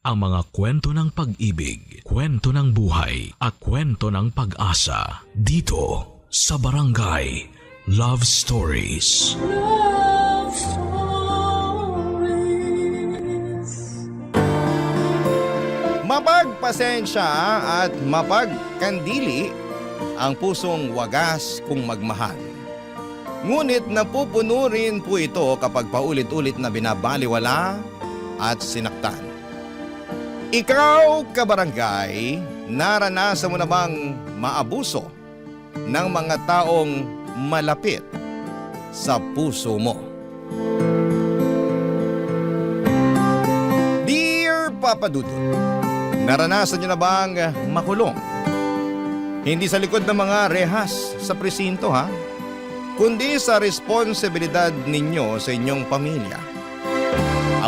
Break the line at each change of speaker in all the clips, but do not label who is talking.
ang mga kwento ng pag-ibig, kwento ng buhay at kwento ng pag-asa dito sa Barangay Love Stories.
Love Stories.
Mapagpasensya at mapagkandili ang pusong wagas kung magmahal. Ngunit napupuno rin po ito kapag paulit-ulit na binabaliwala at sinaktan. Ikaw, kabarangay, naranasan mo na bang maabuso ng mga taong malapit sa puso mo? Dear Papa Dudut, naranasan niyo na bang makulong? Hindi sa likod ng mga rehas sa presinto ha, kundi sa responsibilidad ninyo sa inyong pamilya.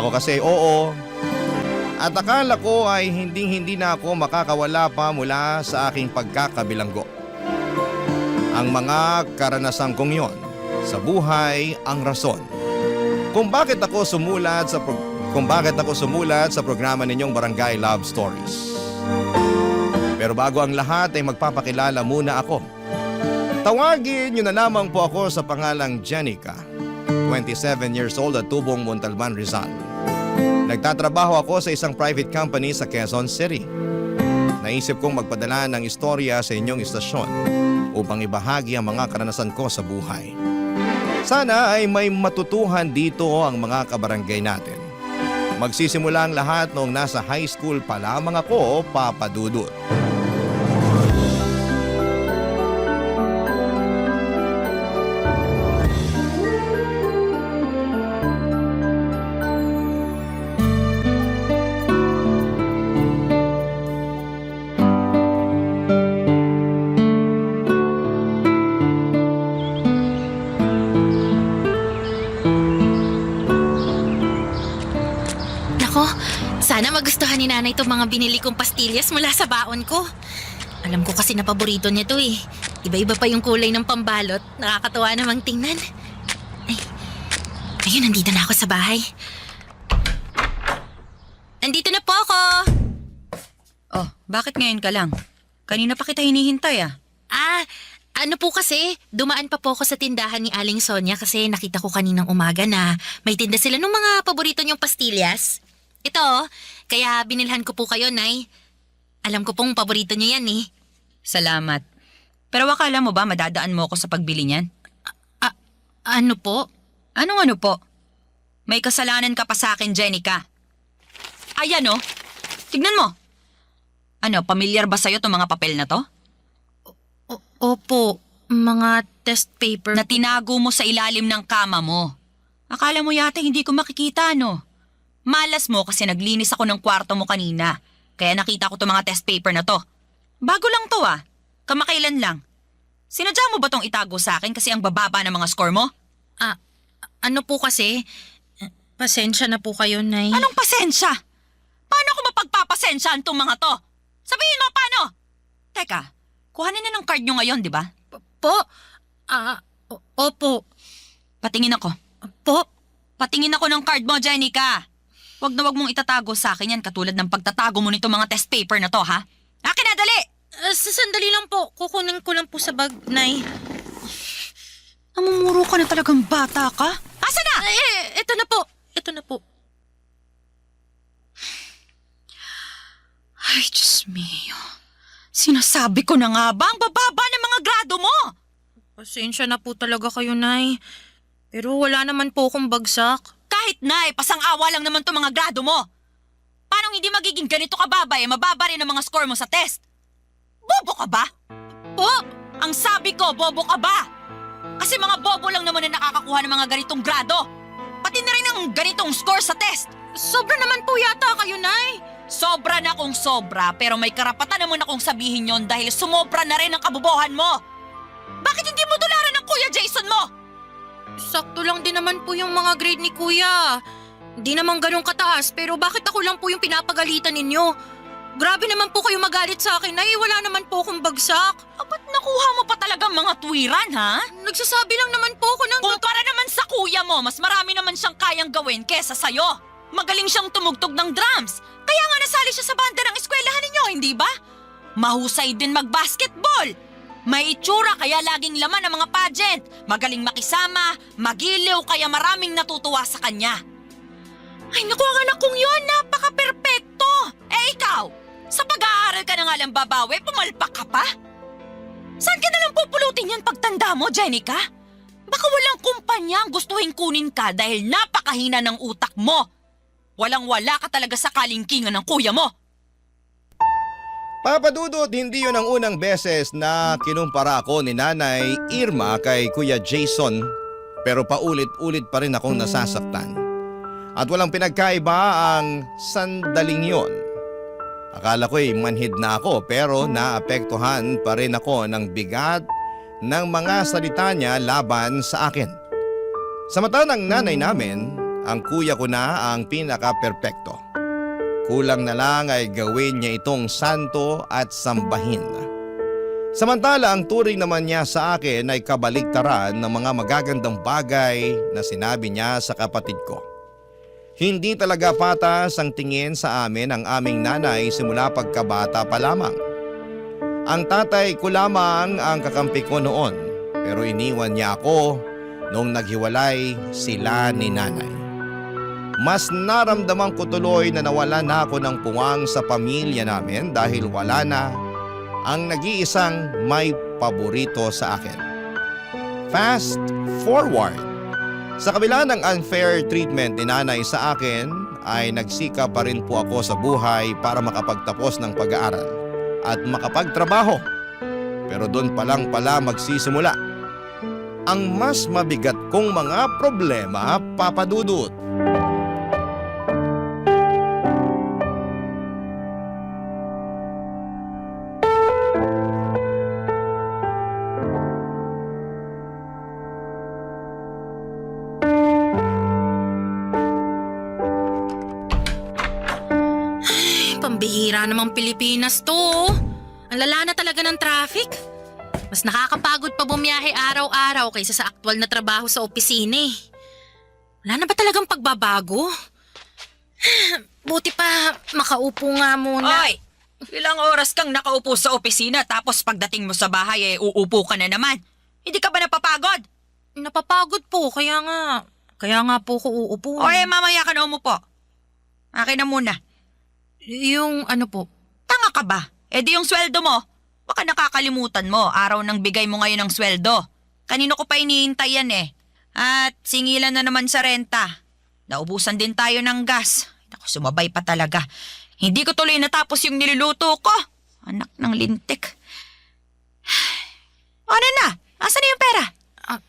Ako kasi oo, at akala ko ay hindi na ako makakawala pa mula sa aking pagkakabilanggo. Ang mga karanasan kong yon sa buhay ang rason kung bakit ako sumulat sa programa ninyong Barangay Love Stories. Pero bago ang lahat ay magpapakilala muna ako. Tawagin niyo na lamang po ako sa pangalang Jenica, 27 years old at tubong Montalban, Rizal. Nagtatrabaho ako sa isang private company sa Quezon City. Naisip kong magpadala ng istorya sa inyong istasyon upang ibahagi ang mga karanasan ko sa buhay. Sana ay may matutuhan dito ang mga kabarangay natin. Magsisimula ang lahat noong nasa high school pa lamang ako, Papa Dudut.
Sana magustuhan ni nanay itong mga binili kong pastillas mula sa baon ko. Alam ko kasi na paborito niya to eh. Iba-iba pa yung kulay ng pambalot. Nakakatuwa namang tingnan. Ayun, nandito na ako sa bahay. Andito na po ako!
Oh, bakit ngayon ka lang? Kanina pa kita hinihintay ah.
Ano po kasi, dumaan pa po ako sa tindahan ni Aling Sonia kasi nakita ko kaninang umaga na may tinda sila ng mga paborito niyong pastillas. Ito, kaya binilhan ko po kayo, Nay. Alam ko pong paborito niyo yan eh.
Salamat. Pero akala mo ba madadaan mo ako sa pagbili niyan?
Ano po?
Anong ano po? May kasalanan ka pa sa akin, Jenica. Ayan oh, tignan mo. Ano, pamilyar ba sa'yo itong mga papel na to?
Opo, mga test paper.
Na tinago mo sa ilalim ng kama mo. Akala mo yata hindi ko makikita, no? Malas mo kasi naglinis ako ng kwarto mo kanina. Kaya nakita ko itong mga test paper na to. Bago lang to ah. Kamakailan lang. Sinadya mo ba tong itago sa akin kasi ang bababa ng mga score mo?
Ano po kasi? Pasensya na po kayo, Nay.
Anong pasensya? Paano ko mapagpapasensyahan tong mga to? Sabihin mo paano? Teka, kuhanin na ng card nyo ngayon, di ba?
Opo.
Patingin ako.
Po?
Patingin ako ng card mo, Jenica. Wag na wag mong itatago sa akin yan katulad ng pagtatago mo nito mga test paper na to, ha? Akin na, dali!
Sandali lang po. Kukunin ko lang po sa bag, Nay.
Namumuro ka na talagang bata ka. Asa na?
Ito na po. Ito na po.
Ay, Diyos mio. Sinasabi ko na nga ba ang bababa ng mga grado mo?
Pasensya na po talaga kayo, Nay. Pero wala naman po akong bagsak.
Kahit na, pasang-awa lang naman to mga grado mo. Paano hindi magiging ganito kababa mababa rin ang mga score mo sa test? Bobo ka ba?
Po?
Ang sabi ko, bobo ka ba? Kasi mga bobo lang naman na nakakakuha ng mga ganitong grado. Pati na rin ang ganitong score sa test.
Sobra naman po yata kayo, Nay.
Sobra na kung sobra, pero may karapatan naman akong sabihin yon dahil sumobra na rin ang kabobohan mo. Bakit hindi mo tularan ng Kuya Jason mo?
Sakto lang din naman po yung mga grade ni Kuya. Di naman ganun kataas, pero bakit ako lang po yung pinapagalitan ninyo? Grabe naman po kayo magalit sa akin, Nay. Wala naman po akong bagsak.
Ba't nakuha mo pa talagang mga tuwiran, ha?
Nagsasabi lang naman po ako ng...
Kumpara naman sa kuya mo, mas marami naman siyang kayang gawin kesa sa'yo. Magaling siyang tumugtog ng drums. Kaya nga nasabi bagay siya sa banda ng eskwelahan ninyo, hindi ba? Mahusay din mag-basketball. May itsura kaya laging laman ng mga pageant. Magaling makisama, magiliw kaya maraming natutuwa sa kanya. Ay naku, ang anak kong yun, napaka-perpekto. Eh ikaw, sa pag-aaral ka na nga lang babawi, pumalpak ka pa? Saan ka nalang pupulutin yan pagtanda mo, Jenica? Baka walang kumpanya ang gustuhin kunin ka dahil napakahina ng utak mo. Walang-wala ka talaga sa kalingkingan ng kuya mo.
Papa Dudut, hindi yun ang unang beses na kinumpara ako ni Nanay Irma kay Kuya Jason. Pero paulit-ulit pa rin akong nasasaktan. At walang pinagkaiba ang sandaling yon. Akala ko'y manhid na ako pero naapektuhan pa rin ako ng bigat ng mga salita niya laban sa akin. Sa mata ng nanay namin, ang kuya ko na ang pinaka-perpekto. Kulang na lang ay gawin niya itong santo at sambahin. Samantala ang turing naman niya sa akin ay kabaligtaran ng mga magagandang bagay na sinabi niya sa kapatid ko. Hindi talaga patas ang tingin sa amin ang aming nanay simula pagkabata pa lamang. Ang tatay ko lamang ang kakampi ko noon pero iniwan niya ako nung naghiwalay sila ni nanay. Mas naramdaman ko tuloy na nawala na ako ng puwang sa pamilya namin dahil wala na ang nag-iisang may paborito sa akin. Fast forward. Sa kabila ng unfair treatment ni nanay sa akin ay nagsika pa rin po ako sa buhay para makapagtapos ng pag-aaral at makapagtrabaho. Pero doon pa lang pala magsisimula ang mas mabigat kong mga problema, Papa Dudut.
Pambihira namang Pilipinas to. Ang lala na talaga ng traffic. Mas nakakapagod pa bumiyahe araw-araw kaysa sa aktwal na trabaho sa opisina eh. Wala na ba talagang pagbabago? Buti pa makaupo nga muna.
Oy! Ilang oras kang nakaupo sa opisina tapos pagdating mo sa bahay uupo ka na naman. Hindi ka ba napapagod?
Napapagod po, kaya nga po ko uupo.
Oy, mamaya ka na umupo. Akin na muna.
Yung ano po?
Tanga ka ba? Di yung sweldo mo. Baka nakakalimutan mo, araw ng bigay mo ngayon ng sweldo. Kanino ko pa inihintay yan eh. At singilan na naman sa renta. Naubusan din tayo ng gas. Naku, sumabay pa talaga. Hindi ko tuloy natapos yung niluluto ko. Anak ng lintik. Ano na? Asan na yung pera?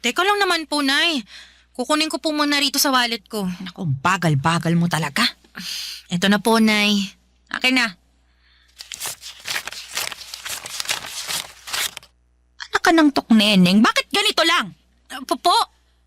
Teka lang naman po, Nay. Kukunin ko po muna rito sa wallet ko.
Naku, bagal-bagal mo talaga.
Ito na po, Nay.
Akin na. Anak ka ng tokneneng, bakit ganito lang?
Po?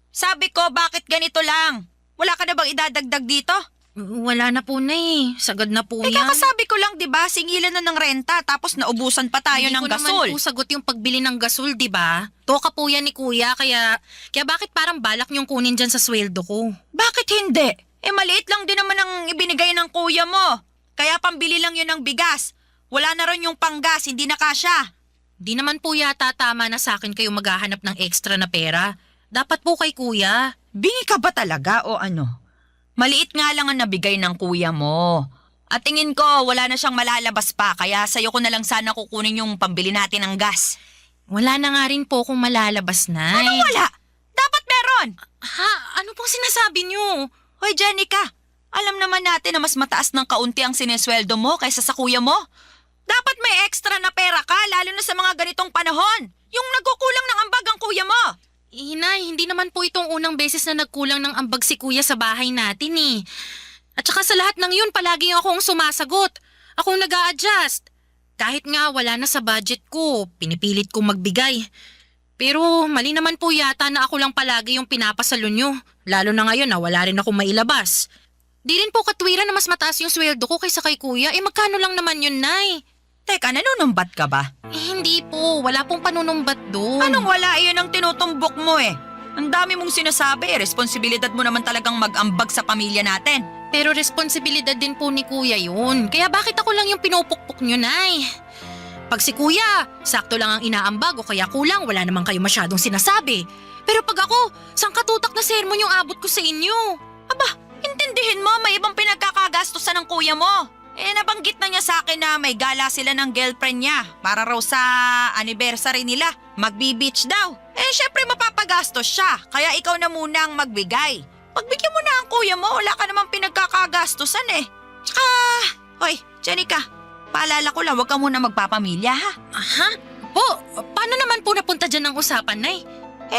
Sabi ko, bakit ganito lang? Wala ka na bang idadagdag dito?
Wala na po, Nay. Sagad na po yan.
Kakasabi ko lang, di ba? Singilan na ng renta, tapos naubusan pa tayo ng gasol.
Hindi ko naman po sagot yung pagbili ng gasol, di ba? Toka po yan ni Kuya, kaya bakit parang balak niyong kunin dyan sa sweldo ko?
Bakit hindi? Maliit lang din naman ang ibinigay ng kuya mo. Kaya pambili lang yun ng bigas. Wala na rin yung panggas, hindi na kasya.
Di naman po yata tama na sa akin kayo maghahanap ng extra na pera. Dapat po kay Kuya.
Bingi ka ba talaga o ano? Maliit nga lang ang nabigay ng kuya mo. At tingin ko, wala na siyang malalabas pa, kaya sa'yo ko na lang sana kukunin yung pambili natin ng gas.
Wala na nga rin po kung malalabas, Nay.
Anong wala? Dapat meron!
Ha? Ano pong sinasabi niyo?
Hoy, Jenica, alam naman natin na mas mataas ng kaunti ang sinesweldo mo kaysa sa kuya mo. Dapat may extra na pera ka, lalo na sa mga ganitong panahon. Yung nagkukulang ng ambag ang kuya mo.
Inay, hindi naman po itong unang beses na nagkulang ng ambag si Kuya sa bahay natin eh. At saka sa lahat ng yun, palagi akong sumasagot. Akong nag-a-adjust. Kahit nga wala na sa budget ko, pinipilit kong magbigay. Pero mali naman po yata na ako lang palagi yung pinapasalo nyo. Lalo na ngayon na wala rin akong mailabas. Di rin po katwiran na mas mataas yung sweldo ko kaysa kay Kuya. Magkano lang naman yun, Nay?
Teka, nanunumbat ka ba?
Hindi po. Wala pong panunumbat doon.
Anong wala? Iyon ang tinutumbok mo eh. Ang dami mong sinasabi, responsibilidad mo naman talagang mag-ambag sa pamilya natin.
Pero responsibilidad din po ni kuya yun. Kaya bakit ako lang yung pinupukpok nyo, Nay? Pag si kuya, sakto lang ang inaambag o kaya kulang, wala naman kayo masyadong sinasabi. Pero pag ako, sangkatutak na sermon yung abot ko sa inyo.
Aba, intindihin mo, may ibang pinagkakagastusan ng kuya mo. Nabanggit na niya sa akin na may gala sila ng girlfriend niya para raw sa anniversary nila. Magbi-beach daw. Syempre mapapagastos siya, kaya ikaw na muna ang magbigay. Pagbigyan mo na ang kuya mo, wala ka namang pinagkakagastusan eh. Tsaka, hoy, Jenica, paalala ko lang, huwag ka muna magpapamilya ha.
Aha? Po, paano naman po napunta dyan ang usapan, Nay?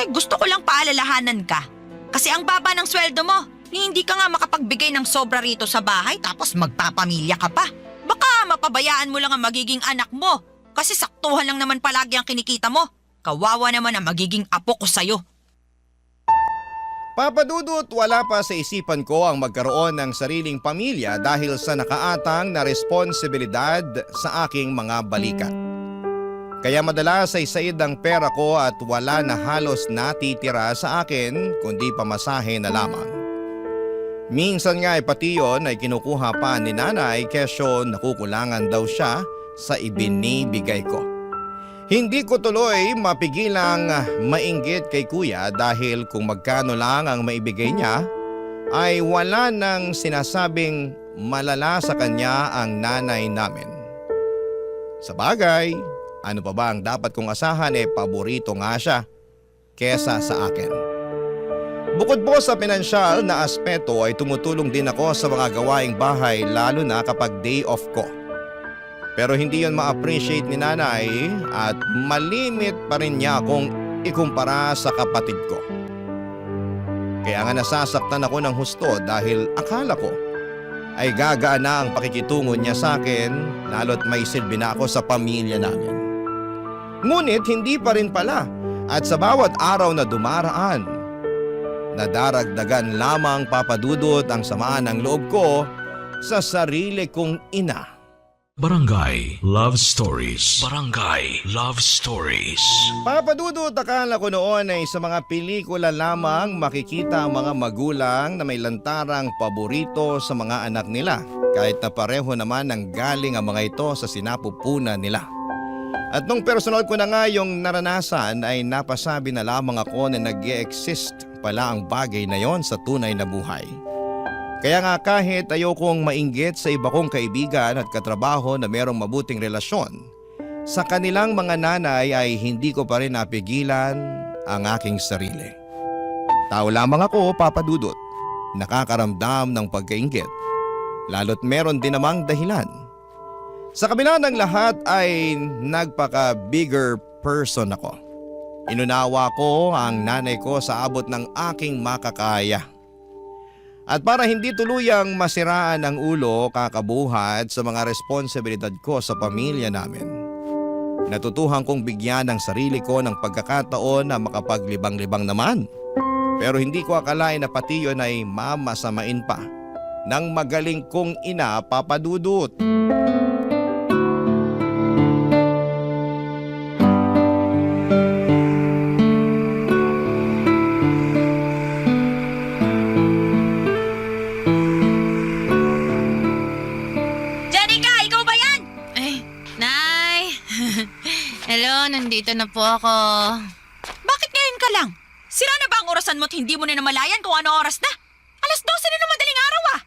Gusto ko lang paalalahanan ka. Kasi ang baba ng sweldo mo, hindi ka nga makapagbigay ng sobra rito sa bahay tapos magpapamilya ka pa. Baka mapabayaan mo lang ang magiging anak mo kasi saktuhan lang naman palagi ang kinikita mo. Kawawa naman ang magiging apo ko sa'yo.
Papa Dudut, wala pa sa isipan ko ang magkaroon ng sariling pamilya dahil sa nakaatang na responsibilidad sa aking mga balikat. Kaya madalas ay said ang pera ko at wala na halos natitira sa akin kundi pamasahe na lamang. Minsan nga ay pati yun ay kinukuha pa ni nanay kesyo nakukulangan daw siya sa ibinibigay ko. Hindi ko tuloy mapigilang mainggit kay kuya dahil kung magkano lang ang maibigay niya ay wala nang sinasabing malala sa kanya ang nanay namin. Sa bagay, ano pa ba ang dapat kong asahan paborito nga siya kesa sa akin. Bukod po sa pinansyal na aspeto ay tumutulong din ako sa mga gawaing bahay lalo na kapag day off ko. Pero hindi yon ma-appreciate ni nanay at malimit pa rin niya akong ikumpara sa kapatid ko. Kaya nga nasasaktan ako ng husto dahil akala ko ay gagaan na ang pakikitungo niya sa akin lalo't may silbi na ako sa pamilya namin. Ngunit hindi pa rin pala at sa bawat araw na dumaraan, nadaragdagan lamang papadudot ang samaan ng loob ko sa sarili kong ina.
Barangay Love Stories. Barangay Love Stories.
Papadudot, akala ko noon ay sa mga pelikula lamang makikita ang mga magulang na may lantarang paborito sa mga anak nila kahit na pareho naman ang galing ang mga ito sa sinapupunan nila. At nung personal ko na nga yung naranasan ay napasabi na lamang ako na nag-e-exist pala ang bagay na yon sa tunay na buhay. Kaya nga kahit ayokong mainggit sa iba kong kaibigan at katrabaho na merong mabuting relasyon, sa kanilang mga nanay ay hindi ko pa rin napigilan ang aking sarili. Tao lamang ako, Papa Dudut, nakakaramdam ng pagkainggit, lalo't meron din namang dahilan. Sa kabila ng lahat ay nagpaka-bigger person ako. Inunawa ko ang nanay ko sa abot ng aking makakaya. At para hindi tuluyang masiraan ang ulo kakabuhat sa mga responsibilidad ko sa pamilya namin, natutuhan kong bigyan ng sarili ko ng pagkakataon na makapaglibang-libang naman. Pero hindi ko akalain na pati yun ay mamasamain pa ng magaling kong ina, Papa Dudut.
Nandito na po ako.
Bakit ngayon ka lang? Sira na ba ang orasan mo at hindi mo na namalayan kung ano oras na? 12:00 na ng madaling araw ah!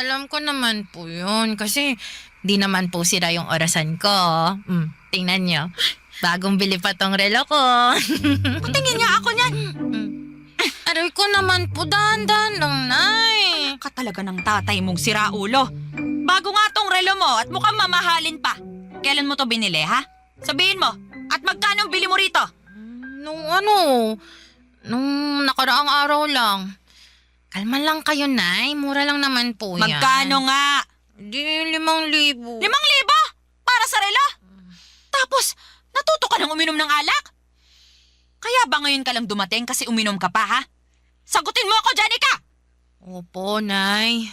Alam ko naman po yun kasi di naman po sira yung orasan ko. Tingnan nyo. Bagong bili pa tong relo ko.
Tingin niya ako niyan.
Aray ko naman po, dahan-dahan lang, Nay.
Ka talaga ng tatay mong siraulo. Bago nga tong relo mo at mukhang mamahalin pa. Kailan mo to binili ha? Sabihin mo. At magkano bili mo rito?
Nung nakaraang araw lang. Kalma lang kayo, Nay. Mura lang naman po yan.
Magkano nga?
Di, 5,000.
5,000? Para sa relo? Tapos, natuto ka ng uminom ng alak? Kaya ba ngayon ka lang dumating kasi uminom ka pa, ha? Sagutin mo ako, Jenica!
Opo, Nay.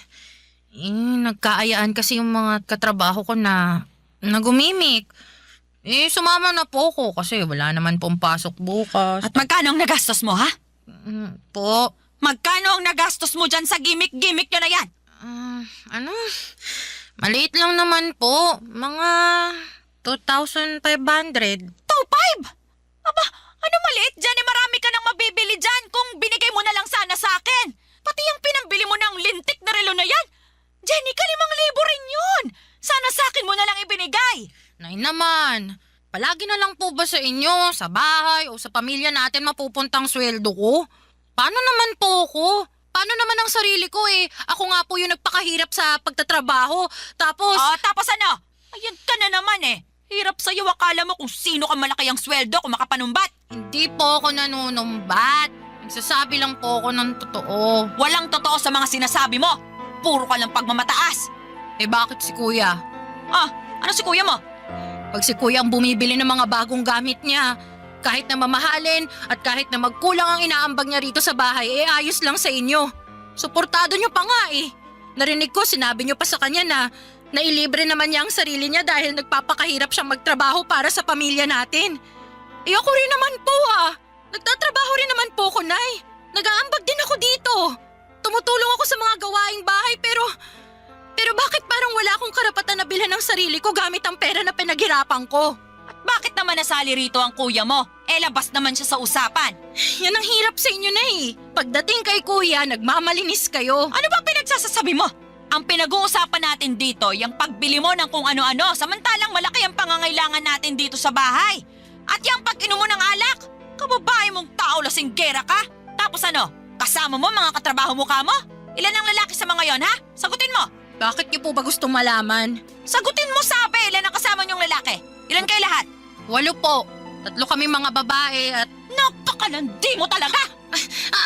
Nagkaayaan kasi yung mga katrabaho ko na nagumimik. Sumama na po ako kasi wala naman pong pasok bukas.
At magkano ang nagastos mo, ha?
Po.
Magkano ang nagastos mo dyan sa gimmick-gimmick nyo na yan?
Ano? Maliit lang naman po. Mga 2,500.
2,500? Aba, ano maliit dyan? Marami ka nang mabibili dyan kung binigay mo na lang sana sa akin. Pati yung pinambili mo ng lintik na relo na yan. Jenny, 5,000 rin yun. Sana sa akin mo na lang ibinigay.
Nay naman, palagi na lang po ba sa inyo, sa bahay o sa pamilya natin mapupuntang sweldo ko? Paano naman po ako? Paano naman ang sarili ko eh? Ako nga po yung nagpakahirap sa pagtatrabaho. Tapos...
Tapos ano? Ayan ka na naman eh. Hirap sa'yo, akala mo kung sino ka malaki ang sweldo kung makapanumbat.
Hindi po ako nanunumbat. Nagsasabi lang po ako ng totoo.
Walang totoo sa mga sinasabi mo. Puro ka lang pagmamataas.
Eh bakit si kuya?
Ano si kuya mo?
Pag si kuya ang bumibili ng mga bagong gamit niya, kahit na mamahalin at kahit na magkulang ang inaambag niya rito sa bahay, ayos lang sa inyo. Suportado niyo pa nga eh. Narinig ko, sinabi niyo pa sa kanya na nailibre naman niya ang sarili niya dahil nagpapakahirap siyang magtrabaho para sa pamilya natin. Eh ako rin naman po Nagtatrabaho rin naman po ako, Nay. Nag-aambag din ako dito. Tumutulong ako sa mga gawaing bahay pero bakit parang wala akong karapatan na bilhan ng sarili ko gamit ang pera na pinaghirapan ko?
At bakit naman nasali rito ang kuya mo? Labas naman siya sa usapan.
Yan ang hirap sa inyo, Nay. Pagdating kay kuya, nagmamalinis kayo.
Ano ba pinagsasasabi mo? Ang pinag-uusapan natin dito, yung pagbili mo ng kung ano-ano, samantalang malaki ang pangangailangan natin dito sa bahay. At yung pag-inom mo ng alak, kababae mong tao lasinggera ka. Tapos ano, kasama mo mga katrabaho mo ka mo? Ilan ang lalaki sa mga yon, ha? Sagutin mo.
Bakit niyo po ba gustong malaman?
Sagutin mo, sabi, ilan ang kasama niyong lalaki? Ilan kayo lahat?
8 po. 3 kami mga babae at...
Napakalandi mo talaga!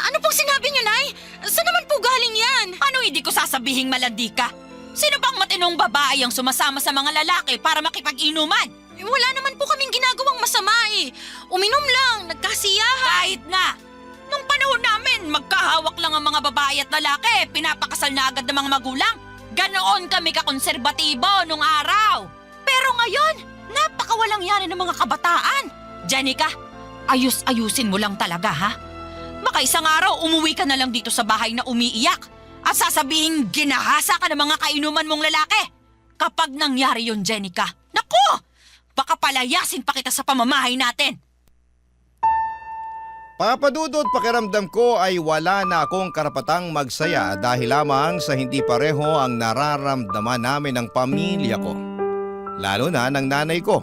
ano pong sinabi niyo, Nay? Saan naman po galing yan?
Paano hindi ko sasabihing malandi ka? Sino bang matinong babae ang sumasama sa mga lalaki para makipag-inuman?
Wala naman po kaming ginagawang masama eh. Uminom lang, nagkasiyahan.
Kahit na! Nung panahon namin, magkahawak lang ang mga babae at lalaki. Pinapakasal na agad ng mga magulang. Ganoon kami kakonserbatibo nung araw. Pero ngayon, napakawalang yanin ng mga kabataan. Janica, ayus-ayusin mo lang talaga, ha? Baka isang araw umuwi ka na lang dito sa bahay na umiiyak at sasabihin ginahasa ka ng mga kainuman mong lalaki. Kapag nangyari yun, Jenica, naku! Baka palayasin pa kita sa pamamahay natin.
Papadudot, pakiramdam ko ay wala na akong karapatang magsaya dahil lamang sa hindi pareho ang nararamdaman namin ng pamilya ko. Lalo na ng nanay ko.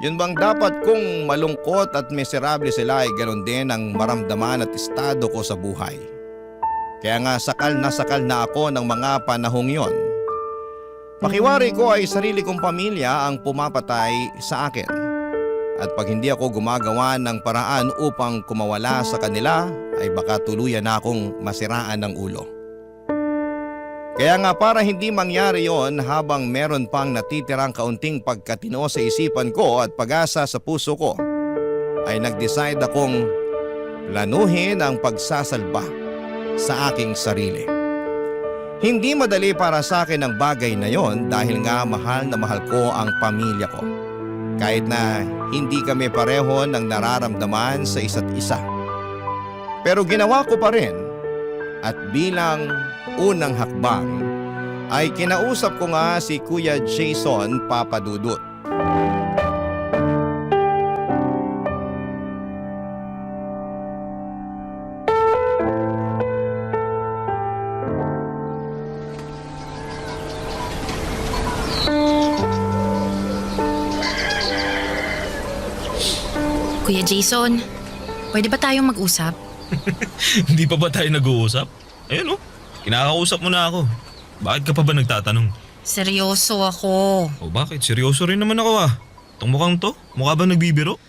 Yun bang dapat kung malungkot at miserable sila ay ganoon din ang maramdaman at estado ko sa buhay. Kaya nga sakal na ako ng mga panahong yon. Pakiwari ko ay sarili kong pamilya ang pumapatay sa akin. At pag hindi ako gumagawa ng paraan upang kumawala sa kanila ay baka tuluyan na akong masiraan ng ulo. Kaya nga para hindi mangyari yon habang meron pang natitirang kaunting pagkatino sa isipan ko at pag-asa sa puso ko, ay nag-decide akong planuhin ang pagsasalba sa aking sarili. Hindi madali para sa akin ang bagay na yon dahil nga mahal na mahal ko ang pamilya ko. Kahit na hindi kami pareho ng nararamdaman sa isa't isa. Pero ginawa ko pa rin at bilang unang hakbang ay kinausap ko nga si Kuya Jason Papadudut.
Kuya Jason, pwede ba tayong mag-usap?
Hindi pa ba tayo nag-uusap? Ayun kinakausap mo na ako. Bakit ka pa ba nagtatanong?
Seryoso ako.
O bakit? Seryoso rin naman ako Itong mukhang to, mukha ba nagbibiro?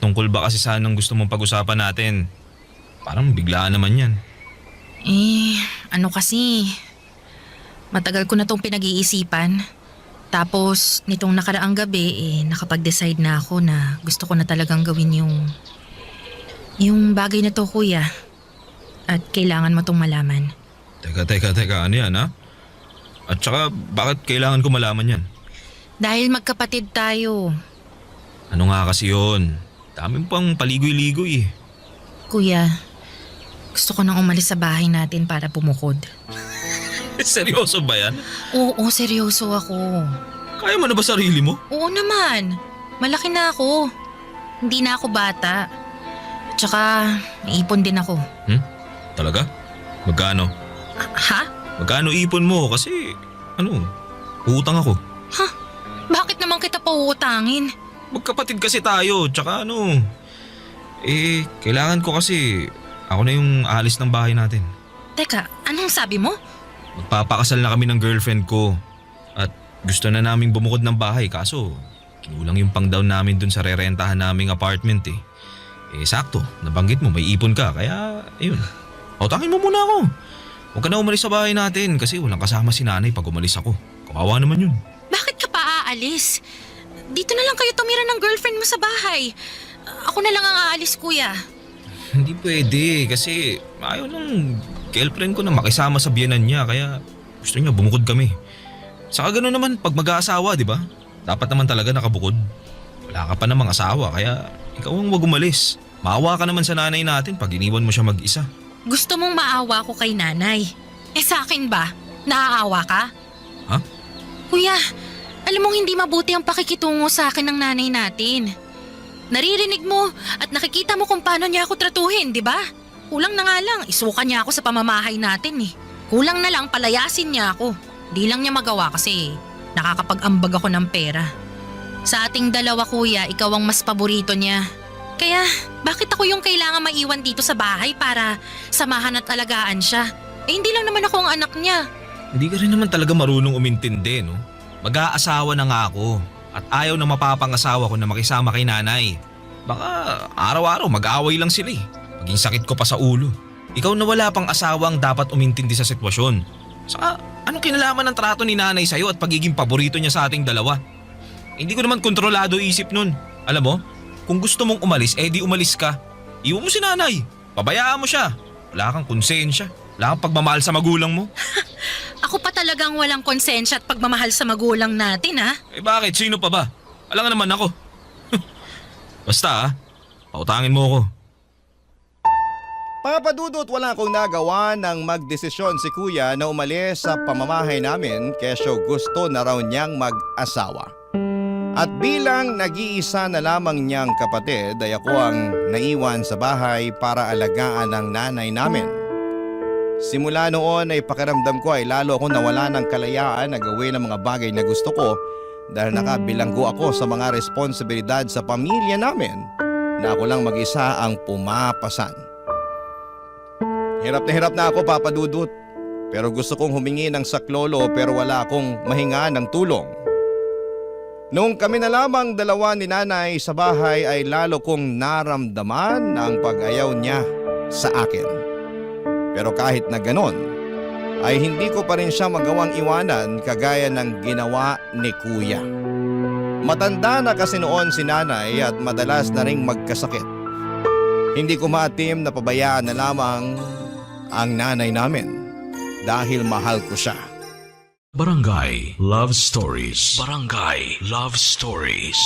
Tungkol ba kasi saan ang gusto mong pag-usapan natin? Parang biglaan naman yan.
Ano kasi, matagal ko na tong pinag-iisipan. Tapos, nitong nakaraang gabi, nakapag-decide na ako na gusto ko na talagang gawin yung bagay na to, kuya. At kailangan mo tong malaman.
Teka, ano yan At saka, bakit kailangan ko malaman yan?
Dahil magkapatid tayo.
Ano nga kasi yun? Daming pang paligoy-ligoy
Kuya, Gusto ko nang umalis sa bahay natin para bumukod.
Seryoso ba yan?
Oo, seryoso ako.
Kaya mo na ba sarili mo?
Oo naman. Malaki na ako. Hindi na ako bata. At saka, naipon din ako.
Talaga? Magkano?
Ha?
Magkano ipon mo? Kasi, utang ako.
Bakit naman kita pauutangin?
Magkapatid kasi tayo, tsaka kailangan ko kasi ako na yung alis ng bahay natin.
Teka, anong sabi mo?
Magpapakasal na kami ng girlfriend ko at gusto na naming bumukod ng bahay kaso kinulang yung pang down namin dun sa rerentahan naming apartment eh. Sakto, nabanggit mo may ipon ka kaya ayun. Utangin mo muna ako. Huwag ka na umalis sa bahay natin kasi walang kasama si nanay pag umalis ako. Kawawa naman yun.
Bakit ka pa aalis? Dito na lang kayo tumira ng girlfriend mo sa bahay. Ako na lang ang aalis, kuya.
Hindi pwede kasi ayaw ng girlfriend ko na makisama sa biyenan niya kaya gusto niya bumukod kami. Saka gano'n naman pag mag-aasawa, di ba? Dapat naman talaga nakabukod. Wala ka pa namang asawa kaya ikaw ang wag umalis. Maawa ka naman sa nanay natin pag iniwan mo siya mag-isa.
Gusto mong maawa ko kay nanay. Sa akin ba? Naaawa ka?
Ha?
Kuya, alam mong hindi mabuti ang pakikitungo sa akin ng nanay natin. Naririnig mo at nakikita mo kung paano niya ako tratuhin, di ba? Kulang na nga lang, isuka niya ako sa pamamahay natin eh. Kulang na lang palayasin niya ako. Di lang niya magawa kasi nakakapag-ambag ako ng pera. Sa ating dalawa kuya, ikaw ang mas paborito niya. Kaya bakit ako yung kailangan maiwan dito sa bahay para samahan at alagaan siya? Hindi lang naman ako ang anak niya.
Hindi ka rin naman talaga marunong umintindi, no? Mag-aasawa na nga ako at ayaw na mapapangasawa ko na makisama kay nanay. Baka araw-araw mag-away lang sila eh. Maging sakit ko pa sa ulo. Ikaw na wala pang asawa ang dapat umintindi sa sitwasyon. Saka anong kinalaman ng trato ni nanay sa'yo at pagiging paborito niya sa ating dalawa? Hindi ko naman kontrolado isip nun. Alam mo, kung gusto mong umalis, di umalis ka. Iwan mo si nanay. Pabayaan mo siya. Wala kang konsensya. Wala kang pagmamahal sa magulang mo.
Ako pa talagang walang konsensya at pagmamahal sa magulang natin, ha?
Bakit? Sino pa ba? Alam naman ako. Basta pautangin mo ako.
Papadudot wala akong nagawa nang magdesisyon si kuya na umalis sa pamamahay namin kesyo gusto na raw niyang mag-asawa. At bilang nag-iisa na lamang niyang kapatid ay ako ang naiwan sa bahay para alagaan ang nanay namin. Simula noon ay pakiramdam ko ay lalo akong nawala ng kalayaan na gawin ang mga bagay na gusto ko dahil nakabilanggo ako sa mga responsibilidad sa pamilya namin na ako lang mag-isa ang pumapasan. Hirap na ako papadudot pero gusto kong humingi ng saklolo pero wala akong mahinga ng tulong. Noong kami na lamang dalawa ni nanay sa bahay ay lalo kong naramdaman ang pag-ayaw niya sa akin. Pero kahit na ganon, ay hindi ko pa rin siya magawang iwanan kagaya ng ginawa ni kuya. Matanda na kasi noon si nanay at madalas na ring magkasakit. Hindi ko maatim na pabayaan na lamang ang nanay namin dahil mahal ko siya.
Barangay Love Stories. Barangay Love Stories.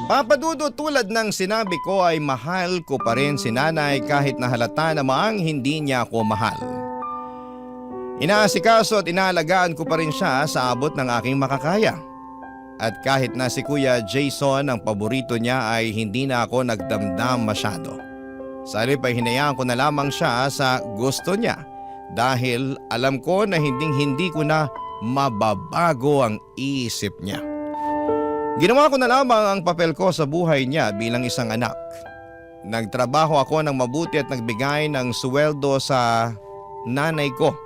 Papadudo tulad ng sinabi ko ay mahal ko pa rin si nanay kahit na halata namang hindi niya ako mahal. Inaasikaso at inaalagaan ko pa rin siya sa abot ng aking makakaya. At kahit na si Kuya Jason ang paborito niya ay hindi na ako nagdamdam masyado. Sa halip ay hinayaan ko na lamang siya sa gusto niya dahil alam ko na hindi ko na mababago ang isip niya. Ginawa ko na lamang ang papel ko sa buhay niya bilang isang anak. Nagtrabaho ako ng mabuti at nagbigay ng sweldo sa nanay ko.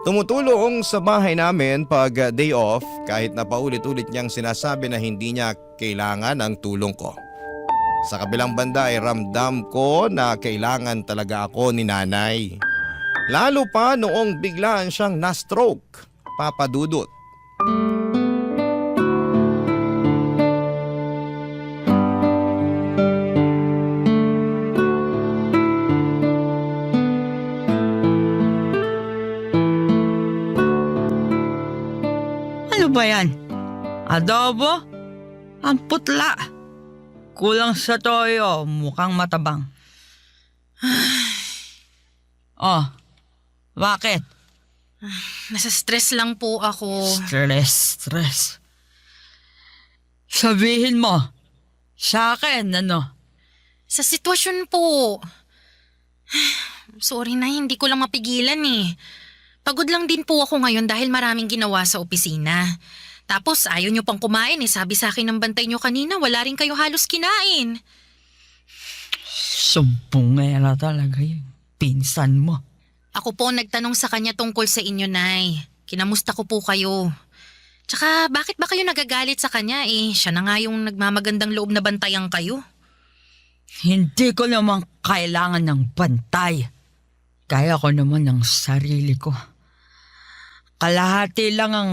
Tumutulong sa bahay namin pag day off kahit na paulit-ulit niyang sinasabi na hindi niya kailangan ang tulong ko. Sa kabilang banda ay ramdam ko na kailangan talaga ako ni nanay. Lalo pa noong biglaan siyang na-stroke. Papadudot.
Ano ba yan? Adobo? Ang putla. Kulang sa toyo, mukhang matabang. Oh, bakit?
Nasa stress lang po ako.
Stress. Sabihin mo, sa akin, ano?
Sa sitwasyon po. Sorry na, hindi ko lang mapigilan eh. Pagod lang din po ako ngayon dahil maraming ginawa sa opisina. Tapos ayaw nyo pang kumain eh. Sabi sa akin ng bantay nyo kanina, wala rin kayo halos kinain.
Sumpungera talaga yung pinsan mo.
Ako po nagtanong sa kanya tungkol sa inyo, Nay. Kinamusta ko po kayo. Tsaka bakit ba kayo nagagalit sa kanya eh? Siya na nga yung nagmamagandang loob na bantayan kayo.
Hindi ko naman kailangan ng bantay. Kaya ko naman ng sarili ko. Kalahati lang ang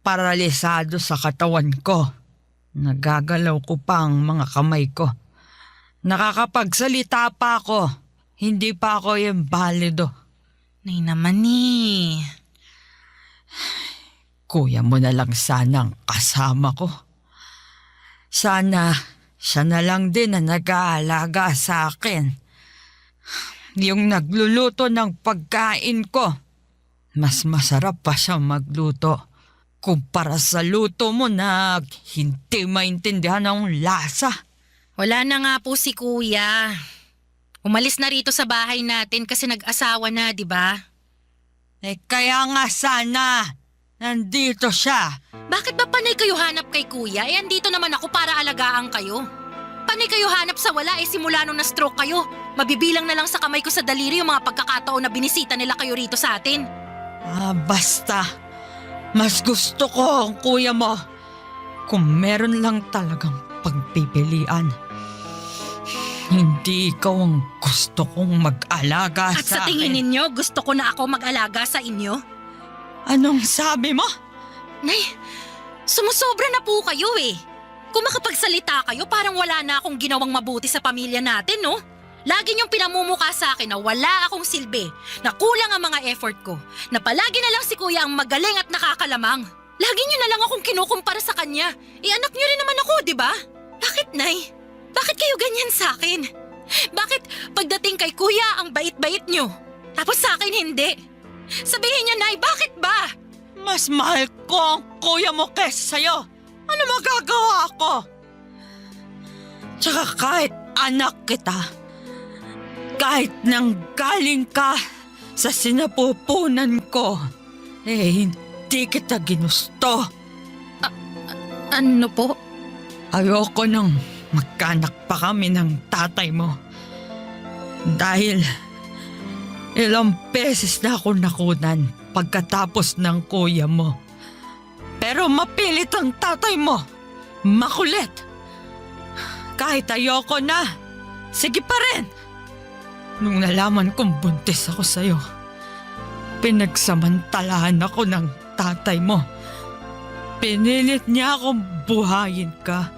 paralisado sa katawan ko. Nagagalaw ko pa ang mga kamay ko. Nakakapagsalita pa ako. Hindi pa ako imbalido.
Nay naman eh.
Kuya mo na lang sanang kasama ko. Sana siya na lang din na nag-aalaga sa akin. Yung nagluluto ng pagkain ko. Mas masarap pa siya magluto kumpara sa luto mo na hindi maintindihan ng lasa.
Wala na nga po si Kuya. Umalis na rito sa bahay natin kasi nag-asawa na, di ba?
Kaya nga sana nandito siya.
Bakit ba panay kayo hanap kay Kuya? Andito naman ako para alagaan kayo. Panay kayo hanap sa wala simula nung na-stroke kayo. Mabibilang na lang sa kamay ko sa daliri yung mga pagkakataon na binisita nila kayo rito sa atin.
Basta. Mas gusto ko ang kuya mo. Kung meron lang talagang pagpipilian. Hindi ikaw ang gusto kong mag-alaga
At sa tingin ninyo, gusto ko na ako mag-alaga sa inyo?
Anong sabi mo?
Nay, sumusobra na po kayo eh. Kung makapagsalita kayo, parang wala na akong ginawang mabuti sa pamilya natin, no? Lagi niyong pinamumukha sa akin na wala akong silbi, na kulang ang mga effort ko, na palagi na lang si Kuya ang magaling at nakakalamang. Lagi niyo na lang akong kinukumpara sa kanya. Anak niyo rin naman ako, di ba? Bakit, Nay? Bakit kayo ganyan sa akin? Bakit pagdating kay Kuya ang bait-bait niyo? Tapos sa akin hindi? Sabihin niyo, Nay, bakit ba?
Mas mahal ko ang kuya mo kesa sa'yo. Ano magagawa ko? Tsaka kahit anak kita, kahit nang galing ka sa sinapupunan ko, hindi kita ginusto.
Ano po?
Ayoko nang magkanak pa kami ng tatay mo. Dahil ilang beses na ako nakunan pagkatapos ng kuya mo. Pero mapilit ang tatay mo. Makulit. Kahit ayoko na, sige pa rin. Nung nalaman kong buntis ako sa'yo, pinagsamantalahan ako ng tatay mo. Pinilit niya akong buhayin ka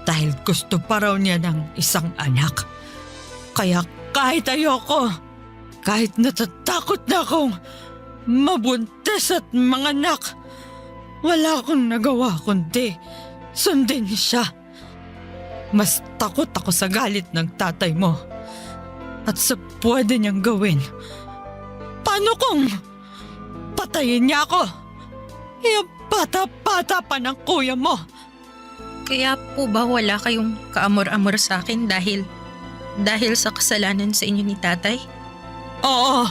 dahil gusto pa raw niya ng isang anak. Kaya kahit ayoko, kahit natatakot na akong mabuntis at manganak, wala akong nagawa kundi sundin siya. Mas takot ako sa galit ng tatay mo at sa pwede niyang gawin. Paano kung patayin niya ako? Yung bata-bata pa ng kuya mo.
Kaya po ba wala kayong kaamor-amor sa akin dahil sa kasalanan sa inyo ni tatay?
Oo.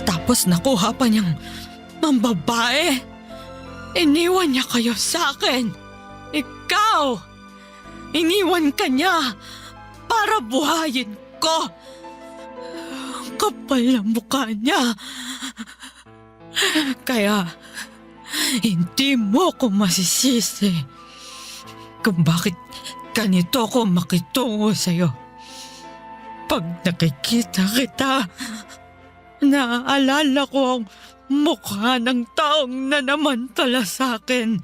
Tapos nakuha pa niyang mambabae. Iniwan niya kayo sa akin. Ikaw! Iniwan ka niya para buhayin ko. Kapal ng mukha niya. Kaya hindi mo ko masisisi kung bakit ganito ko makitungo sa'yo. Pag nakikita kita, naaalala ko ang mukha ng taong nanamantala sa akin.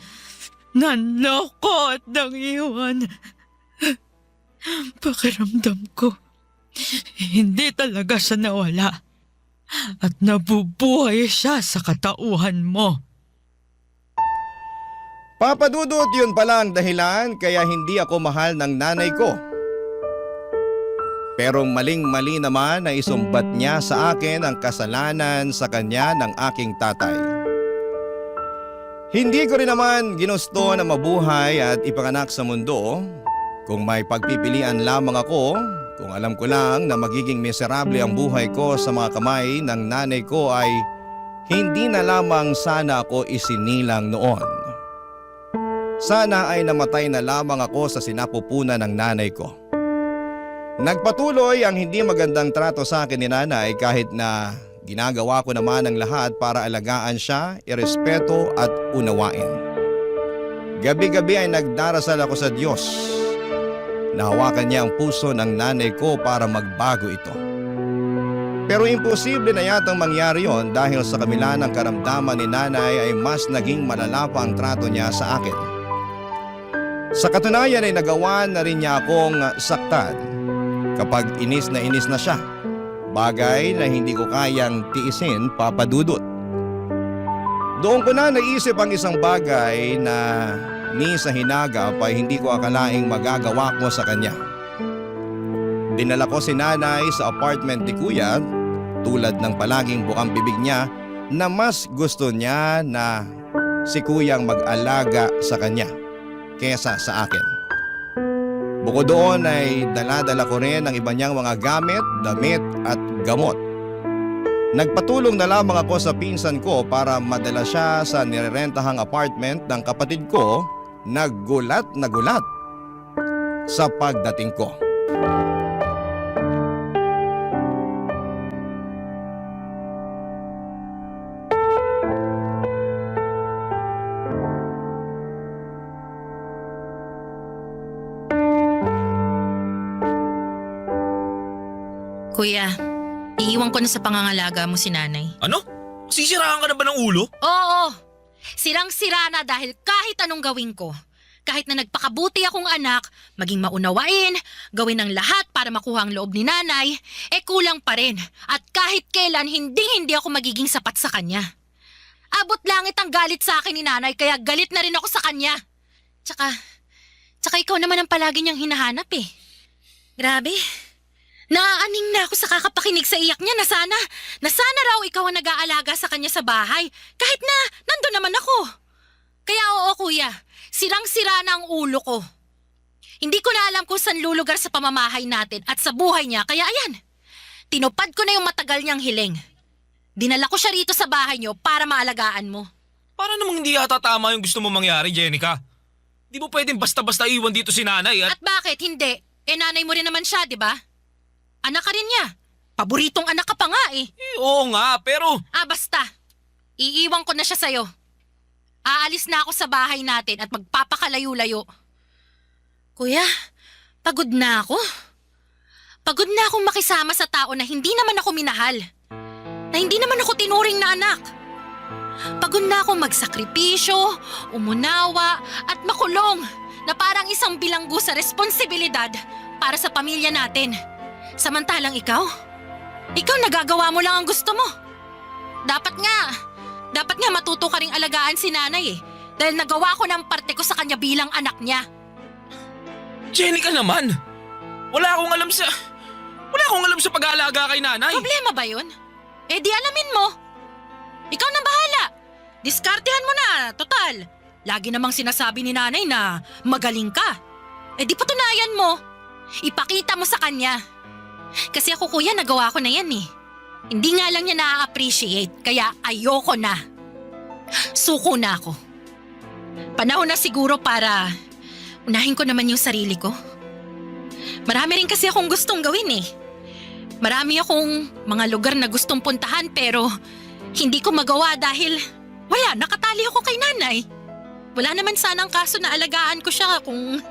Nanloko at nangiwan. Pakiramdam ko, hindi talaga siya nawala. At nabubuhay siya sa katauhan mo.
Papa Dudut, yun pala ang dahilan kaya hindi ako mahal ng nanay ko. Pero maling-mali naman na isumbat niya sa akin ang kasalanan sa kanya ng aking tatay. Hindi ko rin naman ginusto na mabuhay at ipanganak sa mundo. Kung may pagpipilian lamang ako, kung alam ko lang na magiging miserable ang buhay ko sa mga kamay ng nanay ko ay hindi na lamang sana ako isinilang noon. Sana ay namatay na lamang ako sa sinapupunan ng nanay ko. Nagpatuloy ang hindi magandang trato sa akin ni nanay kahit na ginagawa ko naman ang lahat para alagaan siya, irespeto at unawain. Gabi-gabi ay nagdarasal ako sa Diyos. Nahawakan niya ang puso ng nanay ko para magbago ito. Pero imposible na yatang mangyari yon dahil sa kabila ng karamdaman ni nanay ay mas naging malala pa ang trato niya sa akin. Sa katunayan ay nagawa na rin niya akong saktan kapag inis na siya. Bagay na hindi ko kayang tiisin, Papa Dudut. Doon ko na naisip ang isang bagay na ni sa hinagap ay hindi ko akalaing magagawa ko sa kanya. Dinala ko si nanay sa apartment ni kuya tulad ng palaging bukang bibig niya na mas gusto niya na si kuyang mag-alaga sa kanya kesa sa akin. Bukod doon ay dala-dala ko rin ang iba niyang mga gamit, damit at gamot. Nagpatulong na lamang ako sa pinsan ko para madala siya sa nirerentahang apartment ng kapatid ko. Nagulat na gulat sa pagdating ko.
Kuya, iiwan ko na sa pangangalaga mo si nanay.
Ano? Sisiraan ka na ba ng ulo?
Oo, sirang-sira na dahil kahit anong gawin ko. Kahit na nagpakabuti akong anak, maging maunawain, gawin ang lahat para makuha ang loob ni nanay, kulang pa rin. At kahit kailan, hindi ako magiging sapat sa kanya. Abot langit ang galit sa akin ni nanay, kaya galit na rin ako sa kanya. Tsaka ikaw naman ang palagi niyang hinahanap eh. Grabe. Naaaning na ako sa kakapakinig sa iyak niya na sana raw ikaw ang nag-aalaga sa kanya sa bahay, kahit na nandun naman ako. Kaya oo kuya, sirang-sira na ang ulo ko. Hindi ko na alam kung saan lulugar sa pamamahay natin at sa buhay niya, kaya ayan, tinupad ko na yung matagal niyang hiling. Dinala ko siya rito sa bahay niyo para maalagaan mo.
Para namang hindi yata tama yung gusto mo mangyari, Jenica. Di mo pwedeng basta-basta iwan dito si nanay at…
At bakit hindi? Nanay mo rin naman siya, di ba? Anak ka rin niya. Paboritong anak ka pa nga eh.
Oo nga, pero…
Basta. Iiwan ko na siya sa'yo. Aalis na ako sa bahay natin at magpapakalayo-layo. Kuya, pagod na ako. Pagod na akong makisama sa tao na hindi naman ako minahal. Na hindi naman ako tinuring na anak. Pagod na akong magsakripisyo, umunawa at makulong na parang isang bilanggo sa responsibilidad para sa pamilya natin. Samantalang ikaw nagagawa mo lang ang gusto mo. Dapat nga matuto ka ring alagaan si nanay eh. Dahil nagawa ko ng parte ko sa kanya bilang anak niya.
Jenica naman! Wala akong alam sa pag-aalaga kay nanay.
Problema ba yun? Di alamin mo. Ikaw nang bahala. Diskartehan mo na, total. Lagi namang sinasabi ni nanay na magaling ka. Di patunayan mo. Ipakita mo sa kanya. Kasi ako kuya, nagawa ko na yan eh. Hindi nga lang niya na-appreciate, kaya ayoko na. Suko na ako. Panahon na siguro para unahin ko naman yung sarili ko. Marami rin kasi akong gustong gawin eh. Marami akong mga lugar na gustong puntahan pero hindi ko magawa dahil nakatali ako kay nanay. Wala naman sanang kaso na alagaan ko siya kung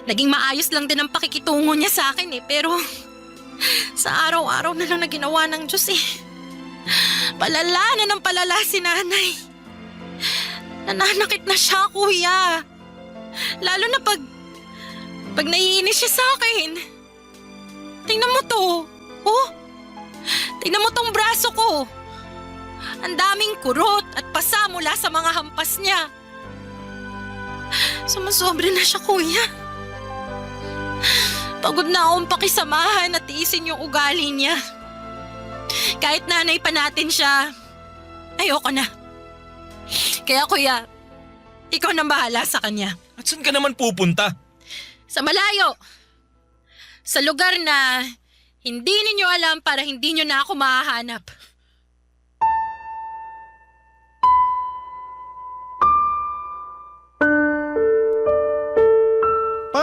naging maayos lang din ang pakikitungo niya sa akin eh. Pero sa araw-araw na lang na ginawa ng Diyos eh. Palala na ng palala si nanay. Nananakit na siya, kuya. Lalo na pag naiinis siya sa akin. Tingnan mo to. Oh, tingnan mo tong braso ko. Ang daming kurot at pasa mula sa mga hampas niya. Sumusobra na siya, kuya. Pagod na akong pakisamahan at tiisin yung ugali niya. Kahit nanay pa natin siya, ayoko na. Kaya kuya, ikaw nang bahala sa kanya.
At saan ka naman pupunta?
Sa malayo. Sa lugar na hindi ninyo alam para hindi nyo na ako mahahanap.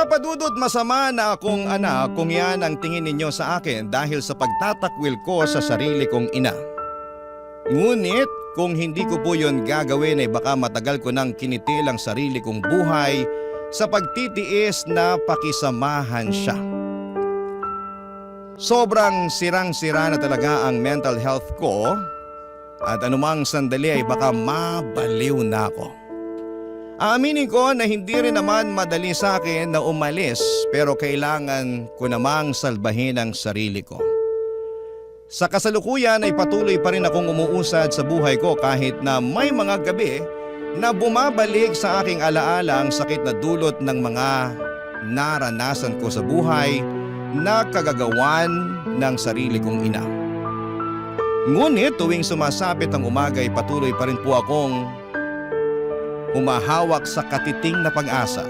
Papa Dudut, masama na akong anak kung yan ang tingin ninyo sa akin dahil sa pagtatakwil ko sa sarili kong ina. Ngunit kung hindi ko po yun gagawin ay baka matagal ko nang kinitil ang sarili kong buhay sa pagtitiis na pakisamahan siya. Sobrang sirang-sira na talaga ang mental health ko at anumang sandali ay baka mabaliw na ako. Aaminin ko na hindi rin naman madali sa akin na umalis pero kailangan ko namang salbahin ang sarili ko. Sa kasalukuyan ay patuloy pa rin akong umuusad sa buhay ko kahit na may mga gabi na bumabalik sa aking alaala ang sakit na dulot ng mga naranasan ko sa buhay na kagagawan ng sarili kong ina. Ngunit tuwing sumasapit ang umaga ay patuloy pa rin po akong humahawak sa katiting na pag-asa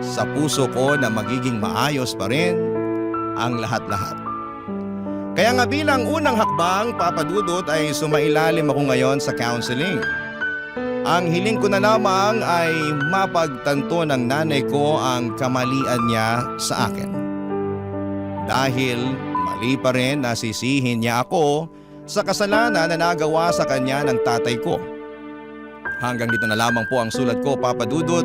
sa puso ko na magiging maayos pa rin ang lahat-lahat. Kaya nga bilang unang hakbang, Papa Dudut, ay sumailalim ako ngayon sa counseling. Ang hiling ko na lamang ay mapagtanto ng nanay ko ang kamalian niya sa akin. Dahil mali pa rin na sisihin niya ako sa kasalanan na nagawa sa kanya ng tatay ko. Hanggang dito na lamang po ang sulat ko, Papa Dudut.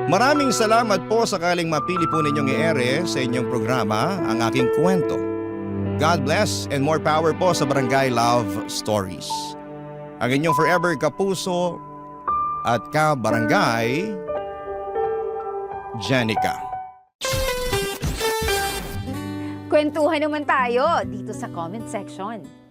Maraming salamat po sakaling mapili po ninyong i-ere sa inyong programa ang aking kwento. God bless and more power po sa Barangay Love Stories. Ang inyong forever kapuso at ka-barangay, Jenica.
Kwentuhan naman tayo dito sa comment section.